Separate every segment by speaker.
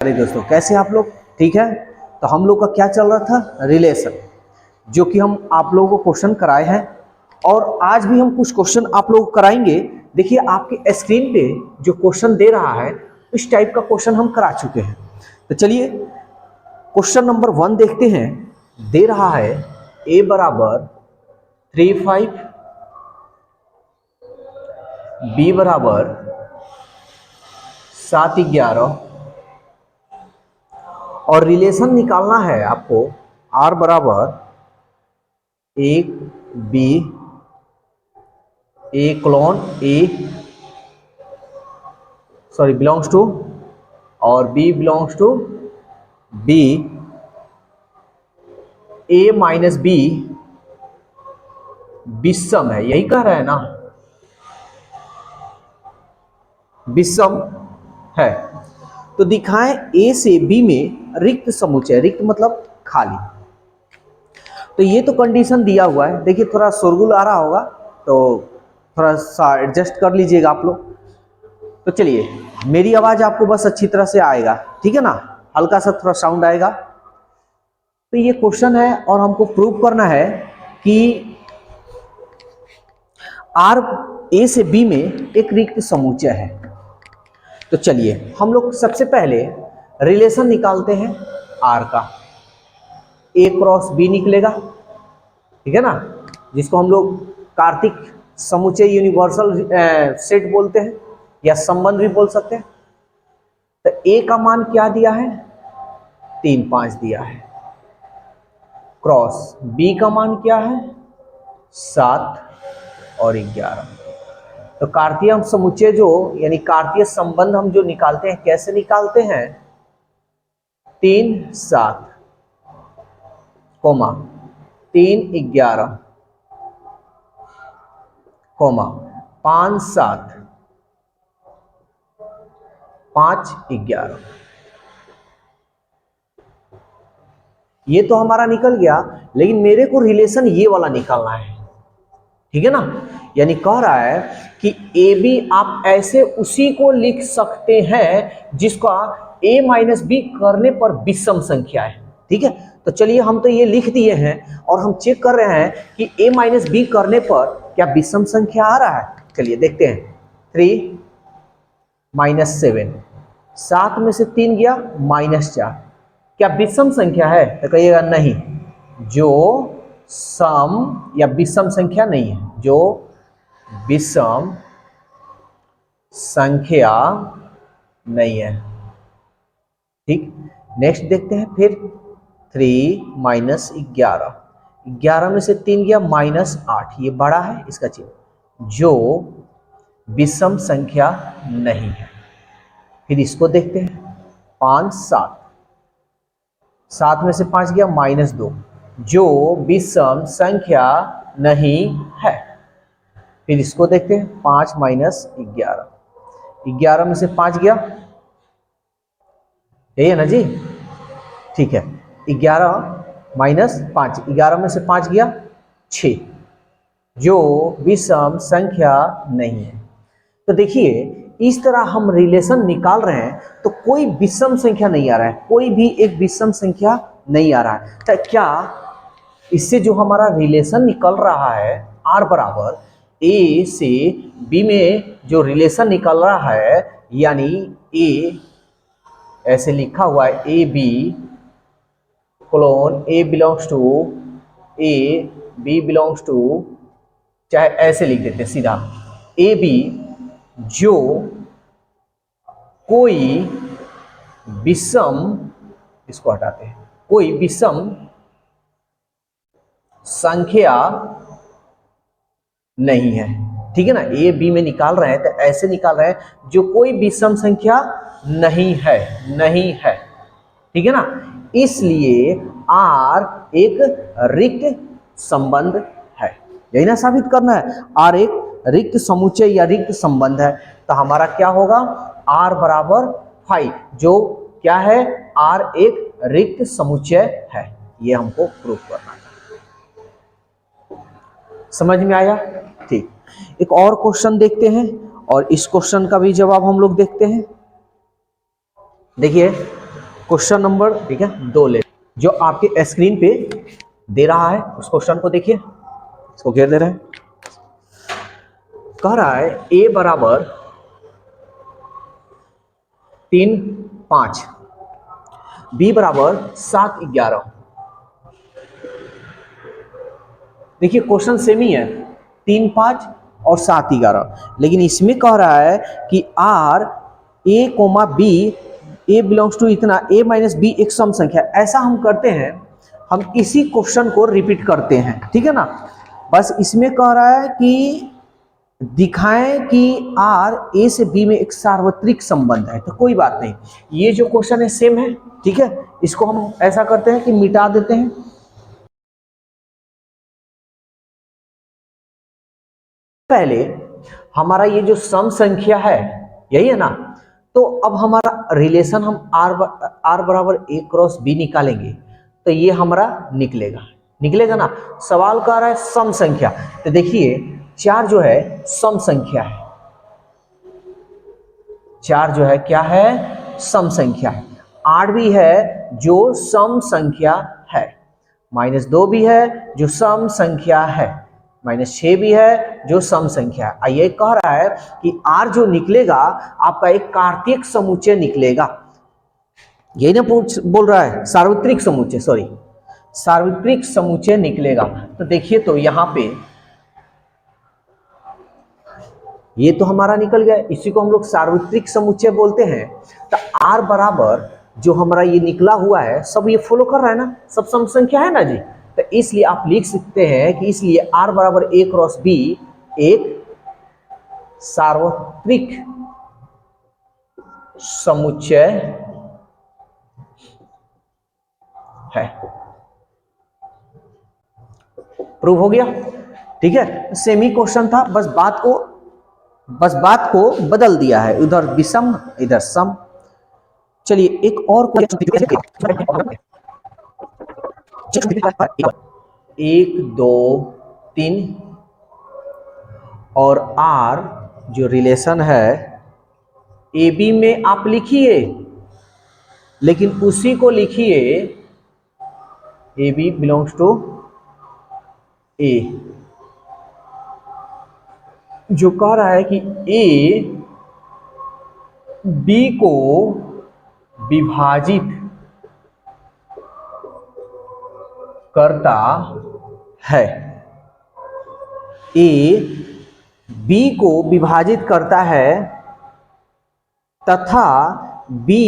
Speaker 1: अरे दोस्तों, कैसे आप लोग? ठीक है। तो हम लोग का क्या चल रहा था? रिलेशन, जो कि हम आप लोगों को क्वेश्चन कराए हैं और आज भी हम कुछ क्वेश्चन आप लोगों को कराएंगे। देखिए आपके स्क्रीन पे जो क्वेश्चन दे रहा है इस टाइप का क्वेश्चन हम करा चुके हैं। तो चलिए क्वेश्चन नंबर 1 देखते हैं। दे रहा है a बराबर 3, 5, b बराबर 7, 11 और रिलेशन निकालना है आपको r बराबर 1, b, a colon a belongs to और b belongs to b, a minus b विषम है, यही कह रहा है ना, विषम है। तो दिखाएं a से b में रिक्त समुच्चय, रिक्त मतलब खाली। तो ये तो कंडीशन दिया हुआ है। देखिए थोड़ा शोरगुल आ रहा होगा तो थोड़ा सा एडजस्ट कर लीजिएगा आप लोग। तो चलिए मेरी आवाज आपको बस अच्छी तरह से आएगा, ठीक है ना, हल्का सा थोड़ा साउंड आएगा। तो ये क्वेश्चन है और हमको प्रूव करना है कि आर ए से बी में एक रिक्त समुच्चय है। तो चलिए हम लोग सबसे पहले रिलेशन निकालते हैं आर का। ए क्रॉस बी निकलेगा, ठीक है ना, जिसको हम लोग कार्तिक समुच्चय यूनिवर्सल सेट बोलते हैं या संबंध भी बोल सकते हैं। तो ए का मान क्या दिया है? 3, 5 दिया है। क्रॉस बी का मान क्या है? 7 और 11। तो कार्तीय समुच्चय जो यानी कार्तीय संबंध हम जो निकालते हैं कैसे निकालते हैं? 3, 7 कोमा 3, 11 कोमा 5, 7 5, 11। ये तो हमारा निकल गया, लेकिन मेरे को रिलेशन ये वाला निकालना है, ठीक है ना। यानी कह रहा है कि ए बी आप ऐसे उसी को लिख सकते हैं जिसका a माइनस बी करने पर विषम संख्या है, ठीक है। तो चलिए हम तो ये लिख दिए हैं और हम चेक कर रहे हैं कि a माइनस बी करने पर क्या विषम संख्या आ रहा है। चलिए देखते हैं। 3 माइनस 7, 7 में से 3 गया -4, क्या विषम संख्या है? तो कहिएगा नहीं, जो सम या विषम संख्या नहीं है, जो विषम संख्या नहीं है, ठीक। नेक्स्ट देखते हैं फिर। 3 माइनस 11, 11 में से 3 गया -8, ये बड़ा है इसका चिन्ह, जो विषम संख्या नहीं है। फिर इसको देखते हैं। 5, 7, 7 में से 5 गया -2, जो विषम संख्या नहीं है। फिर इसको देखते हैं। 5 माइनस 11, 11 में से 5 गया, यही है ना जी, ठीक है। 11 माइनस 5, 11 में से 5 गया 6, जो विषम संख्या नहीं है। तो देखिए इस तरह हम रिलेशन निकाल रहे हैं तो कोई विषम संख्या नहीं आ रहा है, कोई भी एक विषम संख्या नहीं आ रहा है। तो क्या इससे जो हमारा रिलेशन निकल रहा है आर बराबर ए से बी में जो रिलेशन निकल रहा है, यानी ए ऐसे लिखा हुआ है a b colon a belongs to a, b belongs to, चाहे ऐसे लिख देते हैं सीधा, ए बी जो कोई विषम, इसको हटाते हैं, कोई विषम संख्या नहीं है, ठीक है ना। ए बी में निकाल रहे हैं तो ऐसे निकाल रहे हैं जो कोई विषम संख्या नहीं है, नहीं है, ठीक है ना। इसलिए आर एक रिक्त संबंध है, यही ना साबित करना है। आर एक रिक्त समुच्चय या रिक्त संबंध है। तो हमारा क्या होगा? आर बराबर 5, जो क्या है? आर एक रिक्त समुच्चय है। ये हमको प्रूव करना है। समझ में आया? ठीक। एक और क्वेश्चन देखते हैं और इस क्वेश्चन का भी जवाब हम लोग देखते हैं। देखिए क्वेश्चन नंबर, ठीक है, 2 ले, जो आपके स्क्रीन पे दे रहा है उस क्वेश्चन को देखिए, इसको घेर दे रहे हैं। कह रहा है a बराबर 3, 5, b बराबर 7, 11। देखिए क्वेश्चन सेम ही है, 3, 5 और 7, 11, लेकिन इसमें कह रहा है कि r a, b, a belongs to इतना, a माइनस b एक सम संख्या। ऐसा हम करते हैं, हम इसी क्वेश्चन को रिपीट करते हैं, ठीक है ना। बस इसमें कह रहा है कि दिखाएं कि r a से b में एक सार्वत्रिक संबंध है, तो कोई बात नहीं, ये जो क्वेश्चन है सेम है, ठीक है। इसको हम ऐसा करते हैं कि मिटा देते हैं। पहले हमारा ये जो सम संख्या है यही है ना, तो अब हमारा रिलेशन हम r बराबर a क्रॉस b निकालेंगे, तो ये हमारा निकलेगा ना। सवाल कह रहा है सम संख्या, तो देखिए 4 जो है सम संख्या है, 4 जो है क्या है, सम संख्या है। 8 भी है जो सम संख्या है, -2 भी है जो सम संख्या है, -6 भी है जो सम संख्या है। ये कह रहा है कि r जो निकलेगा आपका एक कार्तीय समुच्चय निकलेगा, यही ना बोल रहा है, सार्वत्रिक समुच्चय, सॉरी सार्वत्रिक समुच्चय निकलेगा। तो देखिए तो यहां पे ये तो हमारा निकल गया, इसी को हम लोग सार्वत्रिक समुच्चय बोलते हैं। तो r बराबर जो हमारा ये निकला हुआ है सब ये फॉलो कर रहा है ना, सब सम संख्या है ना जी। तो इसलिए आप लिख सकते हैं कि इसलिए r बराबर a क्रॉस b एक सार्वत्रिक समुच्चय है। प्रूव हो गया, ठीक है। सेमी क्वेश्चन था, बस बात को बदल दिया है, उधर विषम इधर सम। चलिए एक और क्वेश्चन, 1, 2, 3 और r जो रिलेशन है ए बी में आप लिखिए, लेकिन उसी को लिखिए ए बी बिलोंग्स टू ए। जो कह रहा है कि ए बी को विभाजित करता है, ए बी को विभाजित करता है तथा बी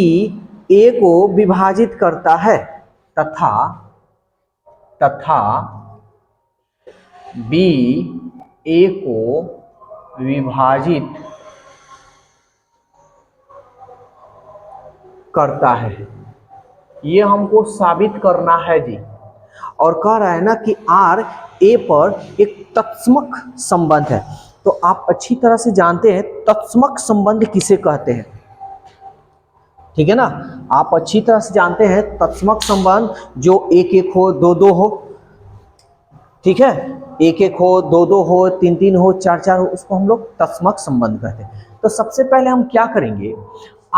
Speaker 1: ए को विभाजित करता है, तथा बी ए को विभाजित करता है। ये हमको साबित करना है जी। और कह रहा है ना कि r a पर एक तत्समक संबंध है, तो आप अच्छी तरह से जानते हैं तत्समक संबंध किसे कहते हैं, ठीक है ना। आप अच्छी तरह से जानते हैं तत्समक संबंध जो 1, 1 हो, 2, 2 हो, ठीक है, 1, 1 हो, 2, 2 हो, 3, 3 हो, 4, 4 हो, उसको हम लोग तत्समक संबंध कहते हैं। तो सबसे पहले हम क्या करेंगे,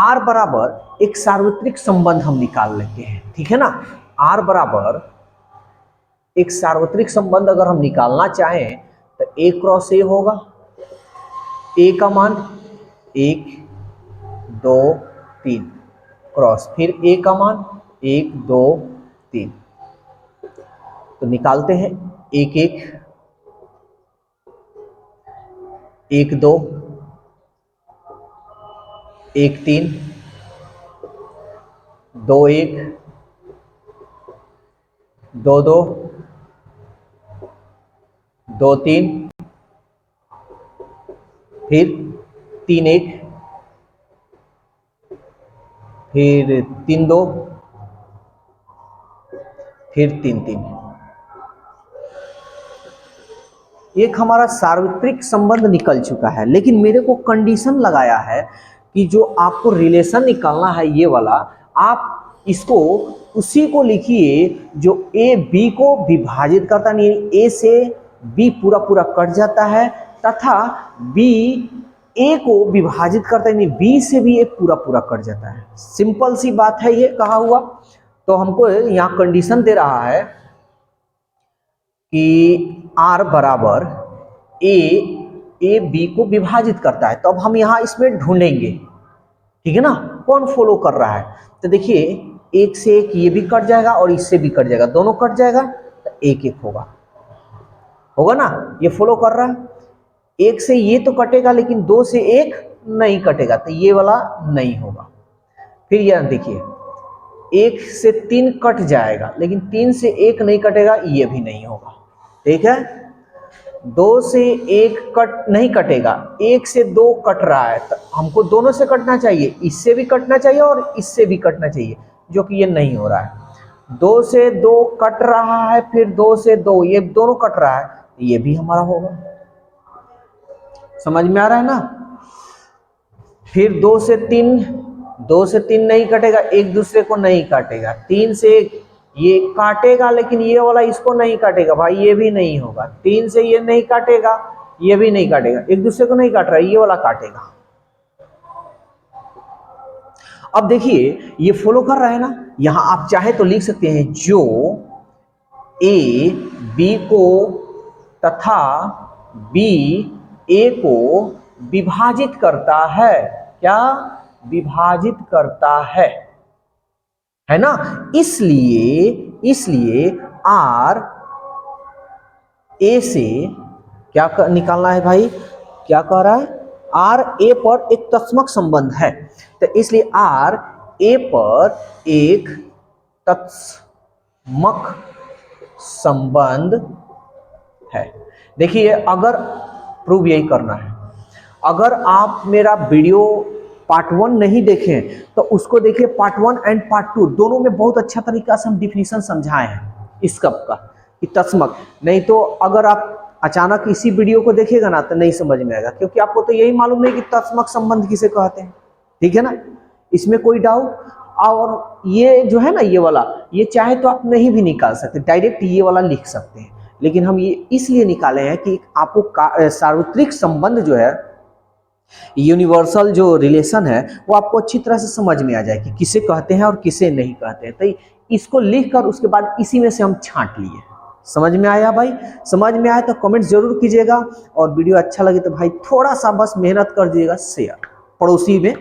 Speaker 1: r बराबर एक सार्वत्रिक संबंध हम निकाल लेते हैं, ठीक है ना। r बराबर एक सार्वत्रिक संबंध अगर हम निकालना चाहें तो a क्रॉस a होगा, a का मान 1, 2, 3 क्रॉस फिर a का मान 1, 2, 3, तो निकालते हैं 1, 1, 1, 2, 1, 3, 2, 1, 2, 2, 2, 3, फिर 3, 1, फिर 3, 2, फिर 3, 3। एक हमारा सार्वत्रिक संबंध निकल चुका है, लेकिन मेरे को कंडीशन लगाया है कि जो आपको रिलेशन निकालना है ये वाला, आप इसको उसी को लिखिए जो ए बी को विभाजित करता नहीं, ए से बी पूरा पूरा कट जाता है तथा बी ए को विभाजित करता है, यानी बी से भी एक पूरा पूरा कट जाता है। सिंपल सी बात है, ये कहा हुआ। तो हमको यहाँ कंडीशन दे रहा है कि आर बराबर ए बी को विभाजित करता है। तो अब हम यहाँ इसमें ढूंढेंगे, ठीक है ना, कौन फॉलो कर रहा है। तो देखिए एक से एक ये भी कट जाएगा और इससे भी कट जाएगा, दोनों कट जाएगा तो एक एक होगा ना, ये फॉलो कर रहा है। एक से ये तो कटेगा लेकिन दो से एक नहीं कटेगा, तो ये वाला नहीं होगा। फिर यह देखिए एक से तीन कट जाएगा लेकिन तीन से एक नहीं कटेगा, ये भी नहीं होगा, ठीक है। दो से एक कट नहीं कटेगा, एक से दो कट रहा है, तो हमको दोनों से कटना चाहिए, इससे भी कटना चाहिए और इससे भी कटना चाहिए, जो कि ये नहीं हो रहा है। दो से दो कट रहा है, फिर दो से दो, ये दोनों कट रहा है, ये भी हमारा होगा। समझ में आ रहा है ना। फिर दो से तीन नहीं कटेगा, एक दूसरे को नहीं काटेगा। तीन से एक ये काटेगा लेकिन ये वाला इसको नहीं काटेगा, भाई ये भी नहीं होगा। तीन से ये नहीं काटेगा, ये भी नहीं काटेगा, एक दूसरे को नहीं काट रहा है, ये वाला काटेगा। अब देखिए ये फॉलो कर रहा है ना। यहां आप चाहे तो लिख सकते हैं जो ए बी को तथा बी ए को विभाजित करता है, क्या विभाजित करता है ना। इसलिए आर ए से क्या निकालना है भाई, क्या कह रहा है, आर ए पर एक तत्समक संबंध है। तो इसलिए आर ए पर एक तत्समक संबंध है। देखिए अगर प्रूव यही करना है, अगर आप मेरा वीडियो पार्ट 1 नहीं देखें तो उसको देखिए, पार्ट 1 एंड पार्ट 2 दोनों में बहुत अच्छा तरीका से हम डिफिनीशन समझाए हैं इस कप का कि तत्समक। नहीं तो अगर आप अचानक इसी वीडियो को देखिएगा ना तो नहीं समझ में आएगा, क्योंकि आपको तो यही मालूम नहीं कि तत्समक संबंध किसे कहते हैं, ठीक है ना, इसमें कोई डाउट। और ये जो है ना ये वाला, ये चाहे तो आप नहीं भी निकाल सकते, डायरेक्ट ये वाला लिख सकते हैं, लेकिन हम ये इसलिए निकाले हैं कि आपको सार्वत्रिक संबंध जो है, यूनिवर्सल जो रिलेशन है, वो आपको अच्छी तरह से समझ में आ जाए कि किसे कहते हैं और किसे नहीं कहते हैं। तो इसको लिखकर उसके बाद इसी में से हम छांट लिए। समझ में आया भाई? समझ में आया तो कमेंट जरूर कीजिएगा, और वीडियो अच्छा लगे तो भाई थोड़ा सा बस मेहनत कर दीजिएगा शेयर पड़ोसी में।